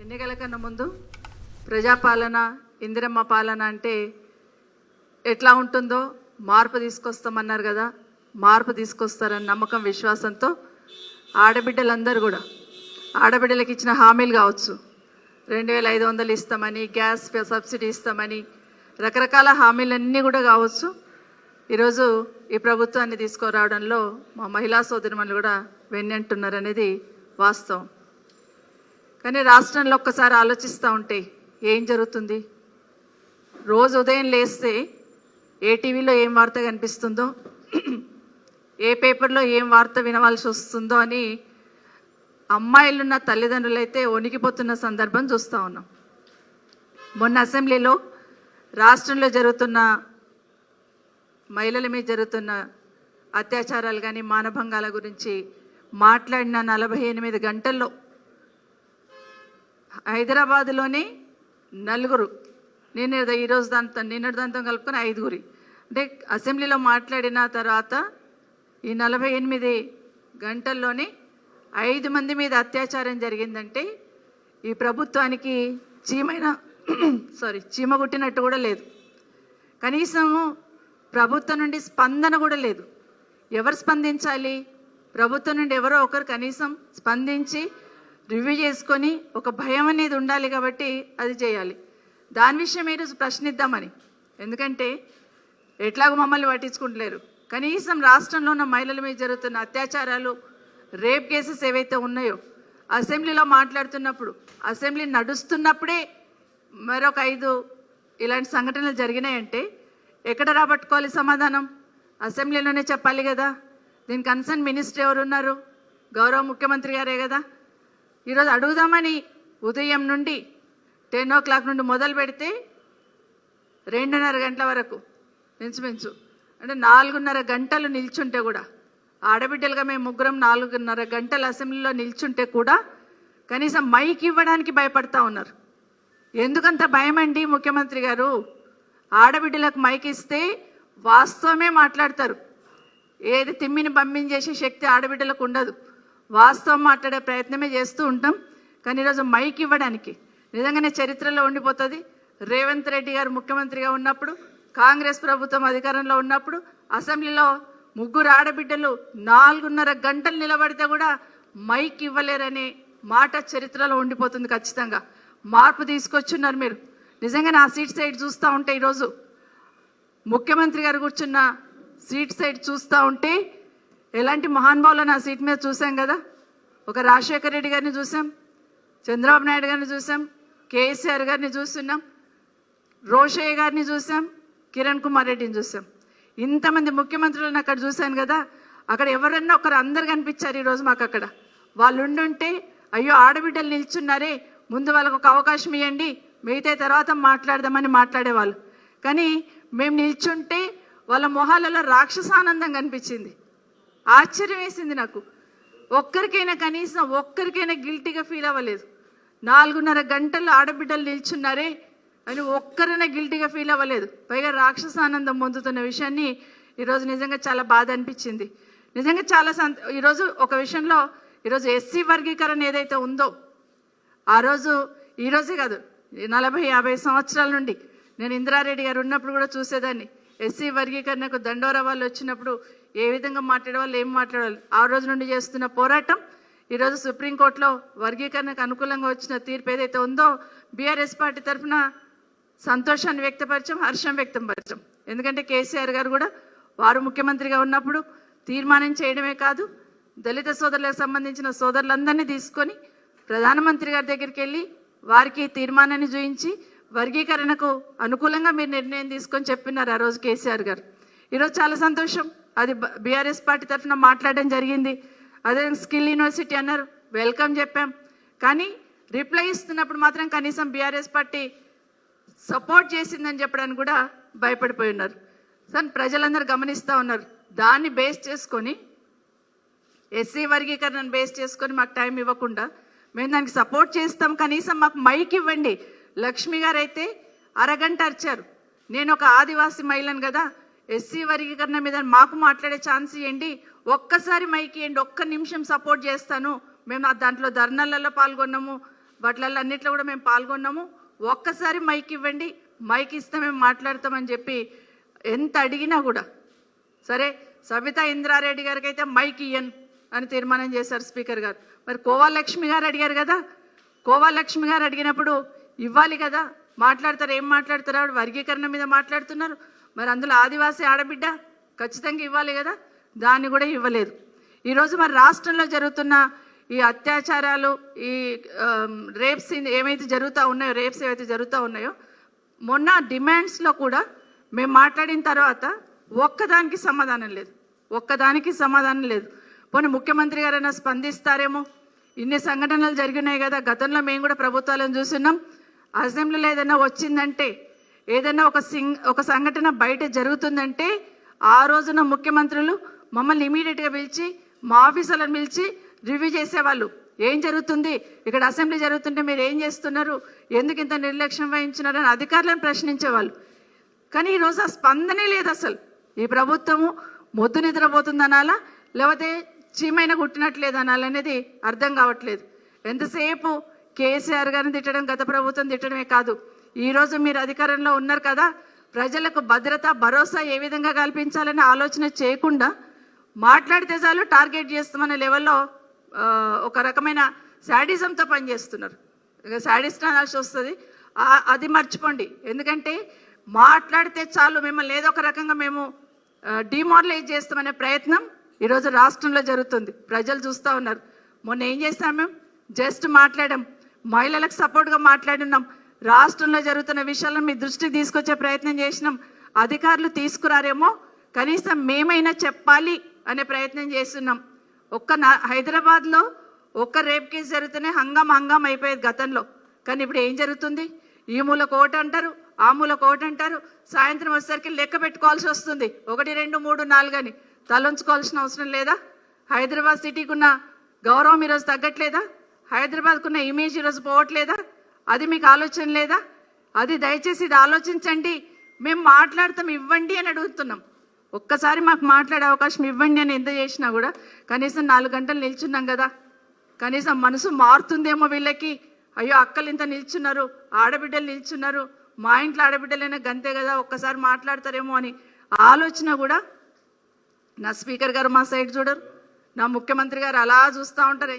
ఎన్నికల కన్నా ముందు ప్రజాపాలన ఇందిరమ్మ పాలన అంటే ఎట్లా ఉంటుందో మార్పు తీసుకొస్తామన్నారు కదా, మార్పు తీసుకొస్తారన్న నమ్మకం విశ్వాసంతో ఆడబిడ్డలందరూ కూడా ఆడబిడ్డలకు ఇచ్చిన హామీలు కావచ్చు, 2500 ఇస్తామని, గ్యాస్ సబ్సిడీ ఇస్తామని, రకరకాల హామీలన్నీ కూడా కావచ్చు, ఈరోజు ఈ ప్రభుత్వాన్ని తీసుకురావడంలో మా మహిళా సోదరిమణులు కూడా వెన్నంటున్నారనేది వాస్తవం. కానీ రాష్ట్రంలో ఒక్కసారి ఆలోచిస్తూ ఉంటే ఏం జరుగుతుంది? రోజు ఉదయం లేస్తే ఏ టీవీలో ఏం వార్త కనిపిస్తుందో, ఏ పేపర్లో ఏం వార్త వినవలసి వస్తుందో అని అమ్మాయిలున్న తల్లిదండ్రులైతే వణికిపోతున్న సందర్భం చూస్తూ ఉన్నాం. మొన్న అసెంబ్లీలో రాష్ట్రంలో జరుగుతున్న మహిళల మీద జరుగుతున్న అత్యాచారాలు కానీ మానభంగాల గురించి మాట్లాడిన 48 గంటల్లో హైదరాబాదులోనే 4, నిన్నటి దాంతో కలుపుకొని 5 అంటే అసెంబ్లీలో మాట్లాడిన తర్వాత ఈ 48 గంటల్లోనే 5 మంది మీద అత్యాచారం జరిగిందంటే ఈ ప్రభుత్వానికి చీమ కుట్టినట్టు కూడా లేదు. కనీసం ప్రభుత్వం నుండి స్పందన కూడా లేదు. ఎవరు స్పందించాలి? ప్రభుత్వం నుండి ఎవరో ఒకరు కనీసం స్పందించి రివ్యూ చేసుకొని ఒక భయం అనేది ఉండాలి, కాబట్టి అది చేయాలి. దాని విషయం ఈరోజు ప్రశ్నిద్దామని, ఎందుకంటే ఎట్లాగో మమ్మల్ని పట్టించుకుంటలేరు. కనీసం రాష్ట్రంలో ఉన్న మహిళల మీద జరుగుతున్న అత్యాచారాలు, రేప్ కేసెస్ ఏవైతే ఉన్నాయో అసెంబ్లీలో మాట్లాడుతున్నప్పుడు, అసెంబ్లీ నడుస్తున్నప్పుడే మరొక 5 ఇలాంటి సంఘటనలు జరిగినాయంటే ఎక్కడ రాబట్టుకోవాలి సమాధానం? అసెంబ్లీలోనే చెప్పాలి కదా. దీని కన్సర్న్ మినిస్టర్ ఎవరు ఉన్నారు? గౌరవ ముఖ్యమంత్రి గారే కదా. ఈరోజు అడుగుదామని ఉదయం నుండి 10 o'clock నుండి మొదలు పెడితే 2:30 గంటల వరకు మించుమించు అంటే 4:30 గంటలు నిల్చుంటే కూడా, ఆడబిడ్డలుగా మేము ముగ్గురం 4:30 గంటలు అసెంబ్లీలో నిల్చుంటే కూడా కనీసం మైక్ ఇవ్వడానికి భయపడతా ఉన్నారు. ఎందుకంత భయం అండి ముఖ్యమంత్రి గారు? ఆడబిడ్డలకు మైక్ ఇస్తే వాస్తవమే మాట్లాడతారు. ఏది తిమ్మిని పంపించేసే శక్తి ఆడబిడ్డలకు ఉండదు. వాస్తవం మాట్లాడే ప్రయత్నమే చేస్తూ ఉంటాం. కానీ ఈరోజు మైక్ ఇవ్వడానికి నిజంగానే చరిత్రలో ఉండిపోతుంది. రేవంత్ రెడ్డి గారు ముఖ్యమంత్రిగా ఉన్నప్పుడు, కాంగ్రెస్ ప్రభుత్వం అధికారంలో ఉన్నప్పుడు అసెంబ్లీలో 3 ఆడబిడ్డలు 4:30 గంటలు నిలబడితే కూడా మైక్ ఇవ్వలేరనే మాట చరిత్రలో ఉండిపోతుంది. ఖచ్చితంగా మార్పు తీసుకొచ్చున్నారు మీరు. నిజంగా నా సీట్ సైడ్ చూస్తూ ఉంటే, ఈరోజు ముఖ్యమంత్రి గారు కూర్చున్న సీట్ సైడ్ చూస్తూ ఉంటే ఎలాంటి మహానుభావులు నా సీట్ మీద చూసాం కదా. ఒక రాజశేఖర రెడ్డి గారిని చూసాం, చంద్రబాబు నాయుడు గారిని చూసాం, కేసీఆర్ గారిని చూస్తున్నాం, రోషయ్య గారిని చూసాం, కిరణ్ కుమార్ రెడ్డిని చూసాం. ఇంతమంది ముఖ్యమంత్రులను అక్కడ చూశాను కదా. అక్కడ ఎవరన్నా ఒకరు అందరు కనిపించారు ఈరోజు మాకు. అక్కడ వాళ్ళు ఉండుంటే అయ్యో ఆడబిడ్డలు నిల్చున్నారే, ముందు వాళ్ళకు ఒక అవకాశం ఇవ్వండి, మిగతా తర్వాత మాట్లాడదామని మాట్లాడేవాళ్ళు. కానీ మేము నిల్చుంటే వాళ్ళ మొహాలలో రాక్షసానందం కనిపించింది. ఆశ్చర్యం వేసింది నాకు. ఒక్కరికైనా కనీసం ఒక్కరికైనా గిల్టీగా ఫీల్ అవ్వలేదు. 4:30 గంటలు ఆడబిడ్డలు నిల్చున్నారే అని ఒక్కరైనా గిల్టీగా ఫీల్ అవ్వలేదు. పైగా రాక్షసానందం పొందుతున్న విషయాన్ని ఈరోజు నిజంగా చాలా బాధ అనిపించింది. నిజంగా చాలా ఈరోజు ఒక విషయంలో ఈరోజు ఎస్సీ వర్గీకరణ ఏదైతే ఉందో, ఆ రోజు ఈరోజే కాదు 40-50 సంవత్సరాల నుండి నేను ఇందిరారెడ్డి గారు ఉన్నప్పుడు కూడా చూసేదాన్ని. ఎస్సీ వర్గీకరణకు దండోరా వాళ్ళు వచ్చినప్పుడు ఏ విధంగా మాట్లాడేవాళ్ళు, ఏం మాట్లాడేవాళ్ళు. ఆ రోజు నుండి చేస్తున్న పోరాటం ఈరోజు సుప్రీంకోర్టులో వర్గీకరణకు అనుకూలంగా వచ్చిన తీర్పు ఏదైతే ఉందో, బీఆర్ఎస్ పార్టీ తరఫున సంతోషాన్ని వ్యక్తపరిచాం, హర్షం వ్యక్తపరిచాం. ఎందుకంటే కేసీఆర్ గారు కూడా వారు ముఖ్యమంత్రిగా ఉన్నప్పుడు తీర్మానం చేయడమే కాదు, దళిత సోదరులకు సంబంధించిన సోదరులందరినీ తీసుకొని ప్రధానమంత్రి గారి దగ్గరికి వెళ్ళి వారికి తీర్మానాన్ని చూపించి వర్గీకరణకు అనుకూలంగా మీరు నిర్ణయం తీసుకొని చెప్పినారు ఆ రోజు కేసీఆర్ గారు. ఈరోజు చాలా సంతోషం. అది బీఆర్ఎస్ పార్టీ తరఫున మాట్లాడడం జరిగింది. అదే స్కిల్ యూనివర్సిటీ అన్నారు, వెల్కమ్ చెప్పాం. కానీ రిప్లై ఇస్తున్నప్పుడు మాత్రం కనీసం బీఆర్ఎస్ పార్టీ సపోర్ట్ చేసిందని చెప్పడానికి కూడా భయపడిపోయి ఉన్నారు. సార్ ప్రజలందరూ గమనిస్తూ ఉన్నారు. దాన్ని బేస్ చేసుకొని, ఎస్సీ వర్గీకరణను బేస్ చేసుకొని మాకు టైం ఇవ్వకుండా మేము దానికి సపోర్ట్ చేస్తాం, కనీసం మాకు మైక్ ఇవ్వండి. లక్ష్మి గారు అయితే అరగంట అరిచారు. నేను ఒక ఆదివాసీ మహిళను కదా, ఎస్సీ వర్గీకరణ మీద మాకు మాట్లాడే ఛాన్స్ ఇవ్వండి, ఒక్కసారి మైక్ ఇవ్వండి, ఒక్క నిమిషం సపోర్ట్ చేస్తాను, మేము దాంట్లో ధర్నాలలో పాల్గొన్నాము, వాటిలలో అన్నిట్లో కూడా మేము పాల్గొన్నాము. ఒక్కసారి మైక్ ఇవ్వండి, మైక్ ఇస్తే మేము మాట్లాడతామని చెప్పి ఎంత అడిగినా కూడా సరే సబితా ఇంద్రారెడ్డి గారికి అయితే మైక్ ఇయ్యను అని తీర్మానం చేశారు స్పీకర్ గారు. మరి కోవాలక్ష్మి గారు అడిగారు కదా, కోవాలక్ష్మి గారు అడిగినప్పుడు ఇవ్వాలి కదా, మాట్లాడతారు. ఏం మాట్లాడతారు? ఆవిడ వర్గీకరణ మీద మాట్లాడుతున్నారు. మరి అందులో ఆదివాసీ ఆడబిడ్డ ఖచ్చితంగా ఇవ్వాలి కదా, దాన్ని కూడా ఇవ్వలేదు. ఈరోజు మరి రాష్ట్రంలో జరుగుతున్న ఈ అత్యాచారాలు, ఈ రేప్స్ ఏమైతే జరుగుతూ ఉన్నాయో, రేప్స్ ఏవైతే జరుగుతూ ఉన్నాయో, మొన్న డిమాండ్స్లో కూడా మేము మాట్లాడిన తర్వాత ఒక్కదానికి సమాధానం లేదు, ఒక్కదానికి సమాధానం లేదు. పోనీ ముఖ్యమంత్రి గారైనా స్పందిస్తారేమో. ఇన్ని సంఘటనలు జరిగినాయి కదా, గతంలో మేము కూడా ప్రభుత్వాలను చూస్తున్నాం. అసెంబ్లీలో ఏదైనా వచ్చిందంటే, ఏదైనా ఒక సంఘటన బయట జరుగుతుందంటే ఆ రోజున ముఖ్యమంత్రులు మమ్మల్ని ఇమీడియట్గా పిలిచి, మా ఆఫీసర్లను పిలిచి రివ్యూ చేసేవాళ్ళు. ఏం జరుగుతుంది ఇక్కడ, అసెంబ్లీ జరుగుతుంటే మీరు ఏం చేస్తున్నారు, ఎందుకు ఇంత నిర్లక్ష్యం వహించినారు అని అధికారులను ప్రశ్నించేవాళ్ళు. కానీ ఈరోజు ఆ స్పందనే లేదు. అసలు ఈ ప్రభుత్వము మొద్దు నిద్రపోతుందనాలా, లేకపోతే చీమైన కుట్టినట్లేదనాలనేది అర్థం కావట్లేదు. ఎంతసేపు కేసీఆర్ గారిని తిట్టడం, గత ప్రభుత్వం తిట్టడమే కాదు, ఈరోజు మీరు అధికారంలో ఉన్నారు కదా, ప్రజలకు భద్రత, భరోసా ఏ విధంగా కల్పించాలనే ఆలోచన చేయకుండా మాట్లాడితే చాలు టార్గెట్ చేస్తామనే లెవెల్లో ఒక రకమైన శాడిజంతో పనిచేస్తున్నారు. శాడిస్ట్ అనాల్సి వస్తుంది, అది మర్చిపోండి. ఎందుకంటే మాట్లాడితే చాలు మిమ్మల్ని ఏదో ఒక రకంగా మేము డిమారలైజ్ చేస్తామనే ప్రయత్నం ఈరోజు రాష్ట్రంలో జరుగుతుంది. ప్రజలు చూస్తూ ఉన్నారు. మొన్న ఏం చేస్తాం, మేము జస్ట్ మాట్లాడాం, మహిళలకు సపోర్ట్గా మాట్లాడినాం, రాష్ట్రంలో జరుగుతున్న విషయాలను మీ దృష్టికి తీసుకొచ్చే ప్రయత్నం చేసినాం. అధికారులు తీసుకురారేమో, కనీసం మేమైనా చెప్పాలి అనే ప్రయత్నం చేస్తున్నాం. హైదరాబాద్లో ఒక్క రేప్ కేసు జరుగుతూనే హంగాం అయిపోయేది గతంలో. కానీ ఇప్పుడు ఏం జరుగుతుంది? ఈ మూల కోట అంటారు, ఆ మూల కోట అంటారు, సాయంత్రం వచ్చేసరికి లెక్క పెట్టుకోవాల్సి వస్తుంది. 1, 2, 3, 4 అని తలంచుకోవాల్సిన అవసరం లేదా? హైదరాబాద్ సిటీకి ఉన్న గౌరవం ఈరోజు తగ్గట్లేదా? హైదరాబాద్కు ఉన్న ఇమేజ్ ఈరోజు పోవట్లేదా? అది మీకు ఆలోచన లేదా? అది దయచేసి ఇది ఆలోచించండి. మేము మాట్లాడతాం, ఇవ్వండి అని అడుగుతున్నాం. ఒక్కసారి మాకు మాట్లాడే అవకాశం ఇవ్వండి అని ఎంత చేసినా కూడా కనీసం 4 గంటలు నిల్చున్నాం కదా, కనీసం మనసు మారుతుందేమో వీళ్ళకి. అయ్యో అక్కలు ఇంత నిల్చున్నారు, ఆడబిడ్డలు నిల్చున్నారు, మా ఇంట్లో ఆడబిడ్డలైనా గంతే కదా, ఒక్కసారి మాట్లాడతారేమో అని ఆలోచన కూడా నా స్పీకర్ గారు మా సైడ్ చూడరు, నా ముఖ్యమంత్రి గారు అలా చూస్తూ ఉంటారు.